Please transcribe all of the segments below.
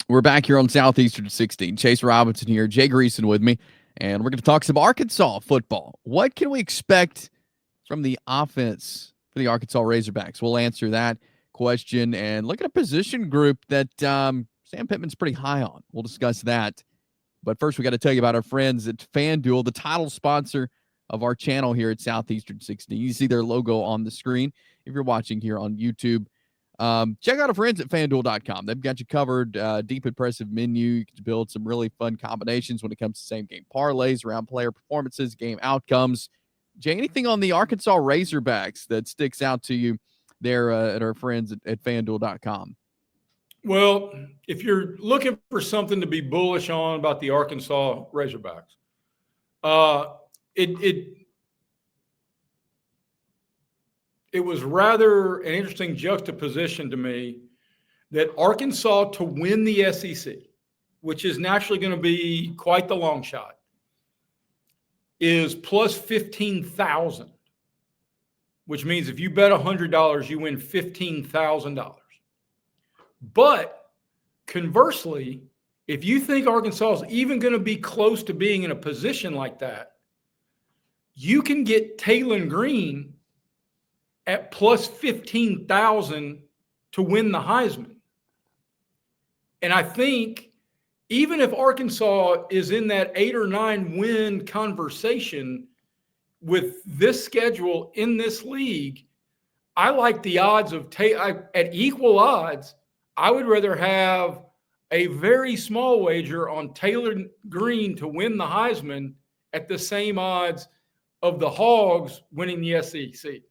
We're back here on Southeastern 16. Chase Robinson here, Jay Greeson with me, and we're going to talk some Arkansas football. What can we expect from the offense for the Arkansas Razorbacks? We'll answer that question and look at a position group that Sam Pittman's pretty high on. We'll discuss that. But first, we got to tell you about our friends at FanDuel, the title sponsor of our channel here at Southeastern 16. You see their logo on the screen if you're watching here on YouTube. Check out our friends at FanDuel.com. They've got you covered. Deep, impressive menu. You can build some really fun combinations when it comes to same-game parlays, around player performances, game outcomes. Jay, anything on the Arkansas Razorbacks that sticks out to you there at our friends at FanDuel.com? Well, if you're looking for something to be bullish on about the Arkansas Razorbacks, it was rather an interesting juxtaposition to me that Arkansas to win the SEC, which is naturally going to be quite the long shot, is plus 15,000, which means if you bet $100, you win $15,000. But conversely, if you think Arkansas is even going to be close to being in a position like that, you can get Taylen Green at plus 15,000 to win the Heisman. And I think even if Arkansas is in that 8 or 9 win conversation with this schedule in this league, I like the odds of at equal odds. I would rather have a very small wager on Taylen Green to win the Heisman at the same odds of the Hogs winning the SEC.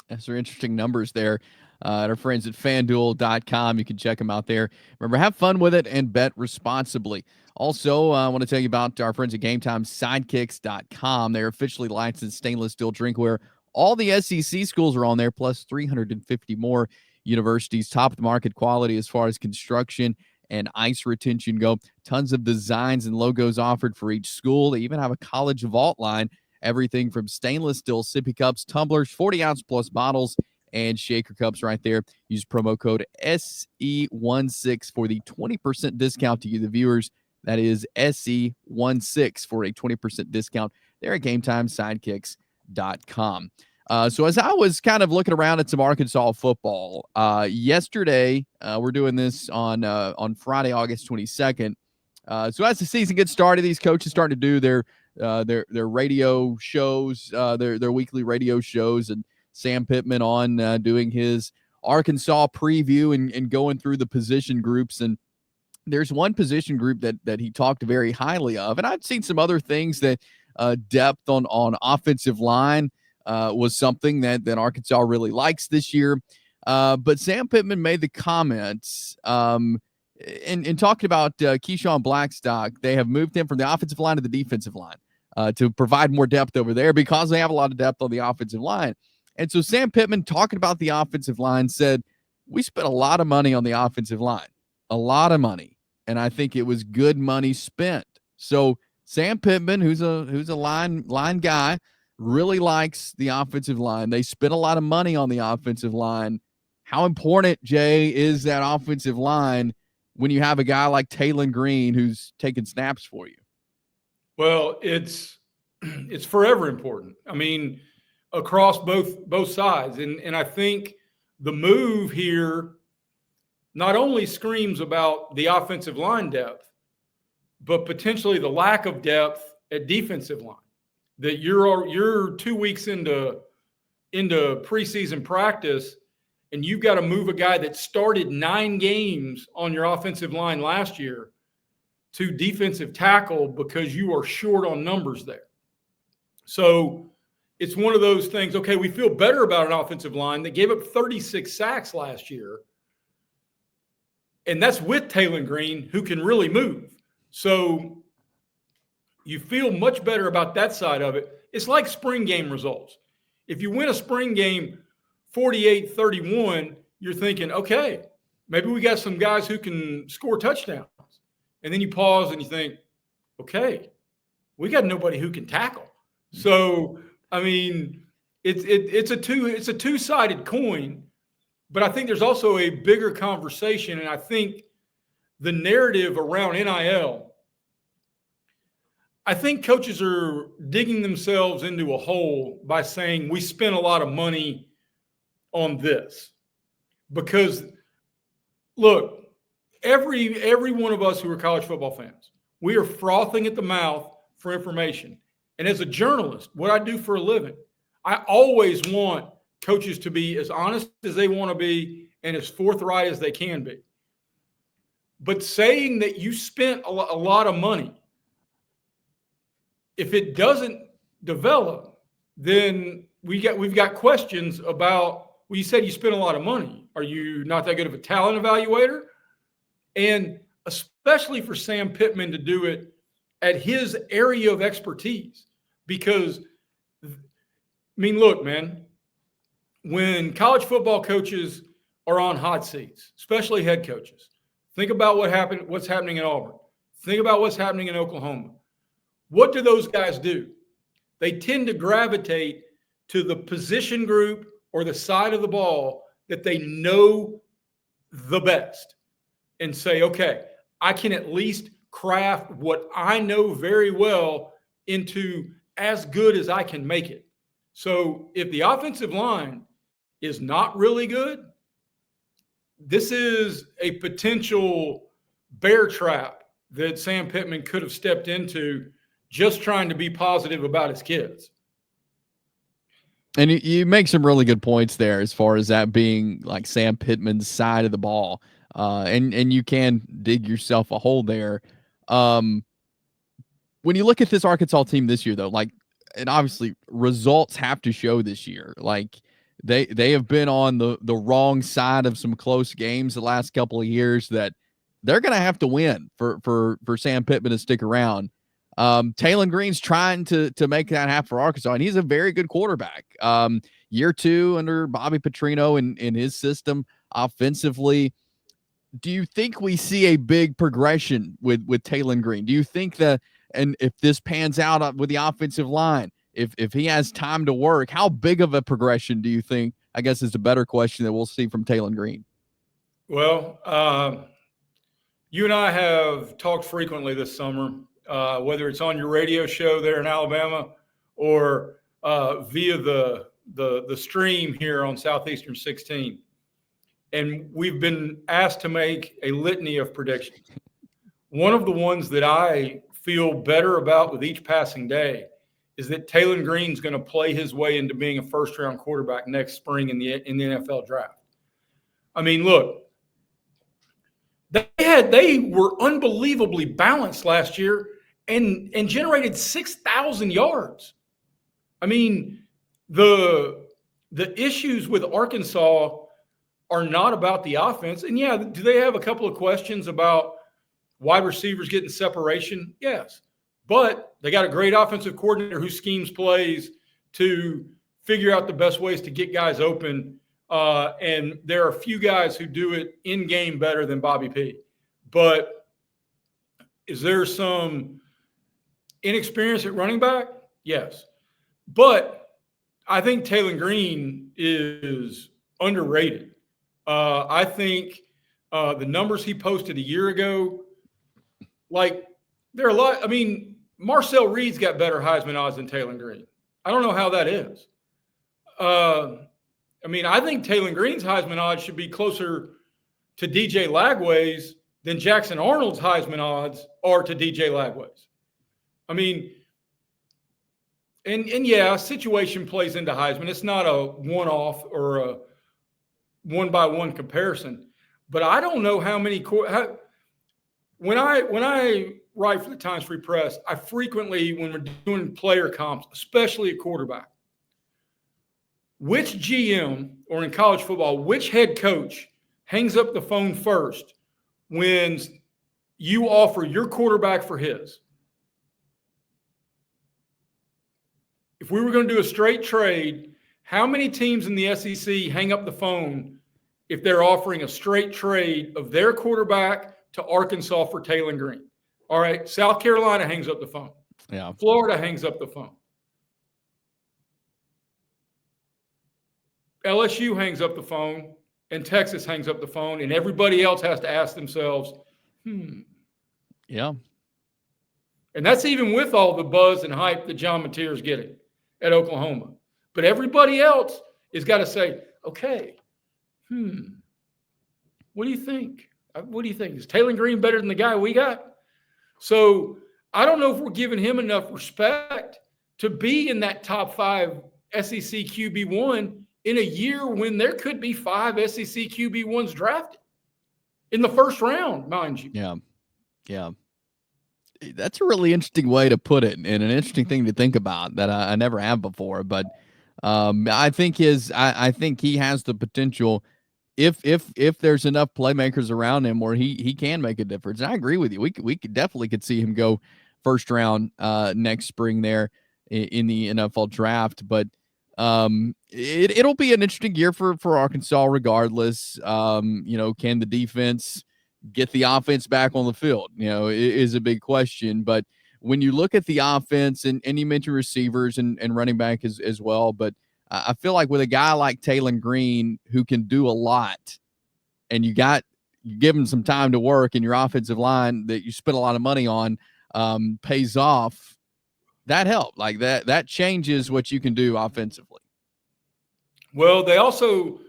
Those are interesting numbers there. Our friends at FanDuel.com. You can check them out there. Remember, have fun with it and bet responsibly. Also, I want to tell you about our friends at GameTime, SIDEKICKS.com. They're officially licensed stainless steel drinkware. All the SEC schools are on there, plus 350 more universities. Top of the market quality as far as construction and ice retention go. Tons of designs and logos offered for each school. They even have a college vault line. Everything from stainless steel sippy cups, tumblers, 40-ounce plus bottles, and shaker cups right there. Use promo code SE16 for the 20% discount to you, the viewers. That is SE16 for a 20% discount there at GameTimeSidekicks.com. So as I was kind of looking around at some Arkansas football, yesterday, we're doing this on Friday, August 22nd. So as the season gets started, these coaches start to do their radio shows, their weekly radio shows, and Sam Pittman on doing his Arkansas preview and going through the position groups. And there's one position group that he talked very highly of. And I'd seen some other things that depth on offensive line was something that Arkansas really likes this year. But Sam Pittman made the comments in talking about Keyshawn Blackstock. They have moved him from the offensive line to the defensive line to provide more depth over there because they have a lot of depth on the offensive line. And so Sam Pittman, talking about the offensive line, said, we spent a lot of money on the offensive line, a lot of money. And I think it was good money spent. So Sam Pittman, who's a line guy, really likes the offensive line. They spent a lot of money on the offensive line. How important, Jay, is that offensive line when you have a guy like Taylen Green who's taking snaps for you? Well, it's forever important. I mean, across both sides. And I think the move here not only screams about the offensive line depth, but potentially the lack of depth at defensive line. That you're 2 weeks into preseason practice, and you've got to move a guy that started 9 games on your offensive line last year to defensive tackle because you are short on numbers there. So it's one of those things, okay, we feel better about an offensive line that gave up 36 sacks last year. And that's with Taylen Green, who can really move. So you feel much better about that side of it. It's like spring game results. If you win a spring game 48-31, you're thinking, okay, maybe we got some guys who can score touchdowns. And then you pause and you think, okay, we got nobody who can tackle. So, I mean, it's a two-sided coin, but I think there's also a bigger conversation. And I think the narrative around NIL, I think coaches are digging themselves into a hole by saying we spent a lot of money on this. Because, look, every one of us who are college football fans, we are frothing at the mouth for information. And as a journalist, what I do for a living, I always want coaches to be as honest as they want to be and as forthright as they can be. But saying that you spent a lot of money, if it doesn't develop, then we've got questions about, well, you said you spent a lot of money. Are you not that good of a talent evaluator? And especially for Sam Pittman to do it at his area of expertise. Because, I mean, look, man, when college football coaches are on hot seats, especially head coaches, think about what's happening in Auburn. Think about what's happening in Oklahoma. What do those guys do? They tend to gravitate to the position group or the side of the ball that they know the best and say, okay, I can at least craft what I know very well into as good as I can make it. So if the offensive line is not really good, this is a potential bear trap that Sam Pittman could have stepped into just trying to be positive about his kids. And you make some really good points there as far as that being like Sam Pittman's side of the ball. And you can dig yourself a hole there. When you look at this Arkansas team this year, though, like, and obviously results have to show this year. Like they have been on the wrong side of some close games the last couple of years that they're going to have to win for Sam Pittman to stick around. Taylen Green's trying to make that happen for Arkansas, and he's a very good quarterback. Year 2 under Bobby Petrino in his system offensively. Do you think we see a big progression with Taylen Green? Do you think that, and if this pans out with the offensive line, if he has time to work, how big of a progression do you think, I guess is a better question, that we'll see from Taylen Green? Well, you and I have talked frequently this summer, whether it's on your radio show there in Alabama or via the stream here on Southeastern 16. And we've been asked to make a litany of predictions. One of the ones that I feel better about with each passing day is that Taylen Green's going to play his way into being a first-round quarterback next spring in the NFL draft. I mean, look, they were unbelievably balanced last year and generated 6,000 yards. I mean, the issues with Arkansas are not about the offense. And yeah, do they have a couple of questions about wide receivers getting separation? Yes. But they got a great offensive coordinator who schemes plays to figure out the best ways to get guys open. And there are a few guys who do it in game better than Bobby P. But is there some inexperience at running back? Yes. But I think Taylen Green is underrated. I think the numbers he posted a year ago, like, there are a lot. I mean, Marcel Reed's got better Heisman odds than Taylen Green. I don't know how that is. I mean, I think Taylen Green's Heisman odds should be closer to DJ Lagway's than Jackson Arnold's Heisman odds are to DJ Lagway's. I mean, and yeah, situation plays into Heisman. It's not a one-off or a one-by-one comparison. But I don't know how many when I write for the Times Free Press, I frequently, when we're doing player comps, especially a quarterback, which GM, or in college football, which head coach hangs up the phone first when you offer your quarterback for his? If we were going to do a straight trade, how many teams in the SEC hang up the phone if they're offering a straight trade of their quarterback to Arkansas for Taylen Green? All right, South Carolina hangs up the phone. Yeah. Florida hangs up the phone. LSU hangs up the phone, and Texas hangs up the phone, and everybody else has to ask themselves, Yeah. And that's even with all the buzz and hype that John Mateer is getting at Oklahoma. But everybody else has got to say, okay, what do you think? What do you think? Is Taylen Green better than the guy we got? So I don't know if we're giving him enough respect to be in that top 5 SEC QB1 in a year when there could be 5 SEC QB1s drafted in the first round, mind you. Yeah. Yeah. That's a really interesting way to put it, and an interesting thing to think about that I never have before. But I think I think he has the potential if there's enough playmakers around him where he can make a difference. And I agree with you. We could definitely see him go first round next spring there in the NFL draft. But it'll be an interesting year for Arkansas regardless. Can the defense get the offense back on the field? Is a big question. But when you look at the offense, and you mentioned receivers and running back as well, but I feel like with a guy like Taylen Green who can do a lot, and you give him some time to work, and your offensive line that you spent a lot of money on pays off, that helped. Like that changes what you can do offensively. Well, they also,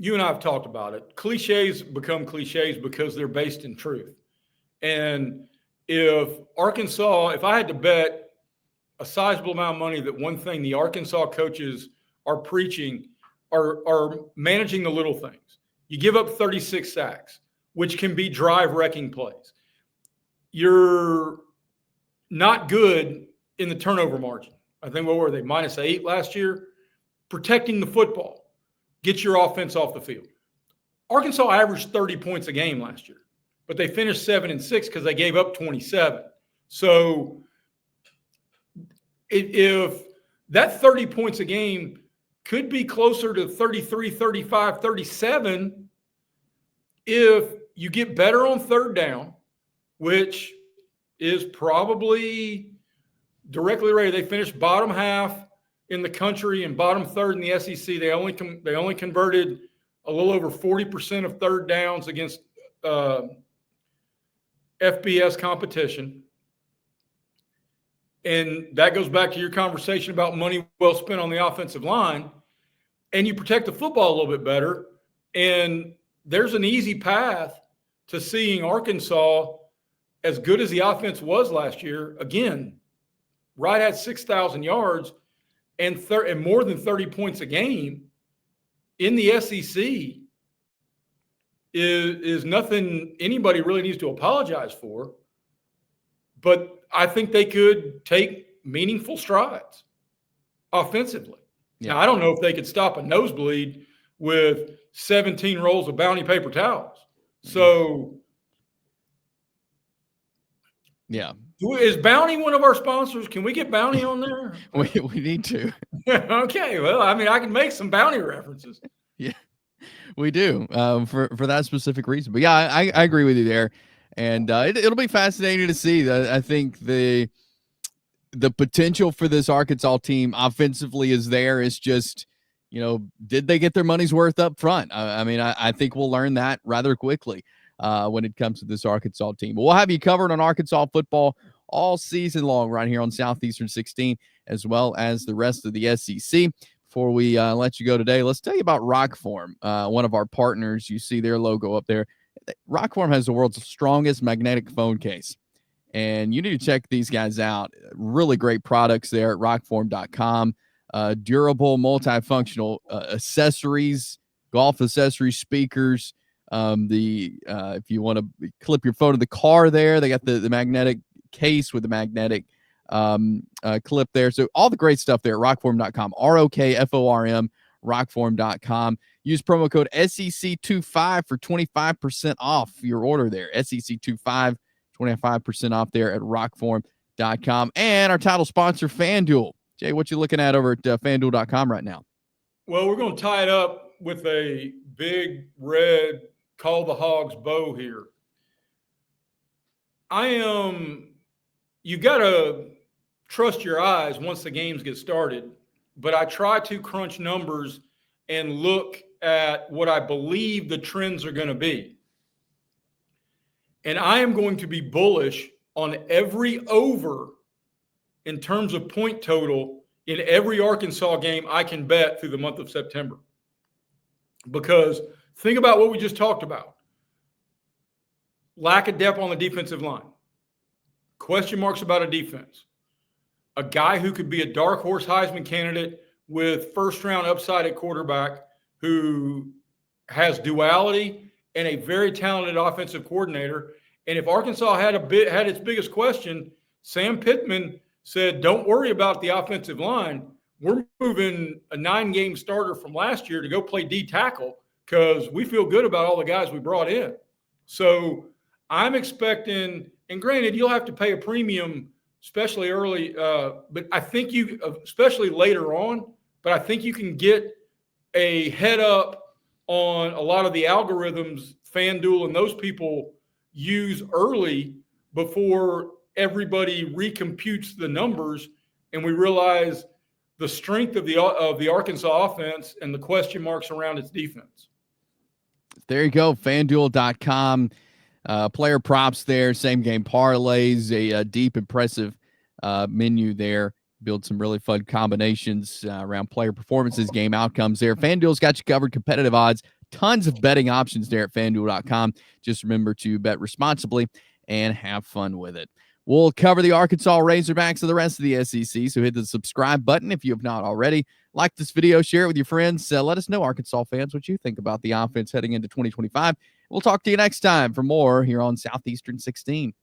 you and I have talked about it. Cliches become cliches because they're based in truth. And if I had to bet a sizable amount of money that one thing the Arkansas coaches are preaching are managing the little things. You give up 36 sacks, which can be drive-wrecking plays. You're not good in the turnover margin. I think, what were they, -8 last year? Protecting the football. Get your offense off the field. Arkansas averaged 30 points a game last year, but they finished 7-6 because they gave up 27. So if that 30 points a game could be closer to 33, 35, 37 if you get better on third down, which is probably directly related. They finished bottom half in the country and bottom third in the SEC. They only converted a little over 40% of third downs against FBS competition. And that goes back to your conversation about money well spent on the offensive line. And you protect the football a little bit better. And there's an easy path to seeing Arkansas, as good as the offense was last year, again, right at 6,000 yards and more than 30 points a game in the SEC is nothing anybody really needs to apologize for. But I think they could take meaningful strides offensively. Yeah. Now, I don't know if they could stop a nosebleed with 17 rolls of Bounty paper towels. So, yeah. Is Bounty one of our sponsors? Can we get Bounty on there? we need to. Okay. Well, I can make some Bounty references. Yeah, we do for that specific reason. But yeah, I agree with you there. And it'll be fascinating to see. I think the potential for this Arkansas team offensively is there. It's just, did they get their money's worth up front? I think we'll learn that rather quickly when it comes to this Arkansas team. But we'll have you covered on Arkansas football all season long right here on Southeastern 16, as well as the rest of the SEC. Before we let you go today, let's tell you about ROKFORM, one of our partners. You see their logo up there. ROKFORM has the world's strongest magnetic phone case, and you need to check these guys out. Really great products there at ROKFORM.com. Durable, multifunctional accessories, golf accessories, speakers. If you want to clip your phone to the car there, they got the magnetic case with the magnetic clip there. So all the great stuff there at ROKFORM.com. ROKFORM, ROKFORM.com. Use promo code SEC25 for 25% off your order there. SEC25, 25% off there at ROKFORM.com. And our title sponsor, FanDuel. Jay, what you looking at over at FanDuel.com right now? Well, we're going to tie it up with a big red Call the Hogs bow here. You got to trust your eyes once the games get started, but I try to crunch numbers and look at what I believe the trends are going to be. And I am going to be bullish on every over in terms of point total in every Arkansas game I can bet through the month of September. Because think about what we just talked about. Lack of depth on the defensive line. Question marks about a defense. A guy who could be a dark horse Heisman candidate with first-round upside at quarterback, who has duality and a very talented offensive coordinator. And if Arkansas had its biggest question, Sam Pittman said, don't worry about the offensive line. We're moving a 9-game starter from last year to go play D tackle because we feel good about all the guys we brought in. So I'm expecting, and granted, you'll have to pay a premium, especially early, but I think especially later on, but I think you can get a head up on a lot of the algorithms FanDuel and those people use early before everybody recomputes the numbers and we realize the strength of the Arkansas offense and the question marks around its defense. There you go, FanDuel.com. Player props there, same game parlays, a deep, impressive menu there. Build some really fun combinations around player performances, game outcomes there. FanDuel's got you covered, competitive odds, tons of betting options there at FanDuel.com. Just remember to bet responsibly and have fun with it. We'll cover the Arkansas Razorbacks and the rest of the SEC, so hit the subscribe button if you have not already. Like this video, share it with your friends. Let us know, Arkansas fans, what you think about the offense heading into 2025. We'll talk to you next time for more here on Southeastern 16.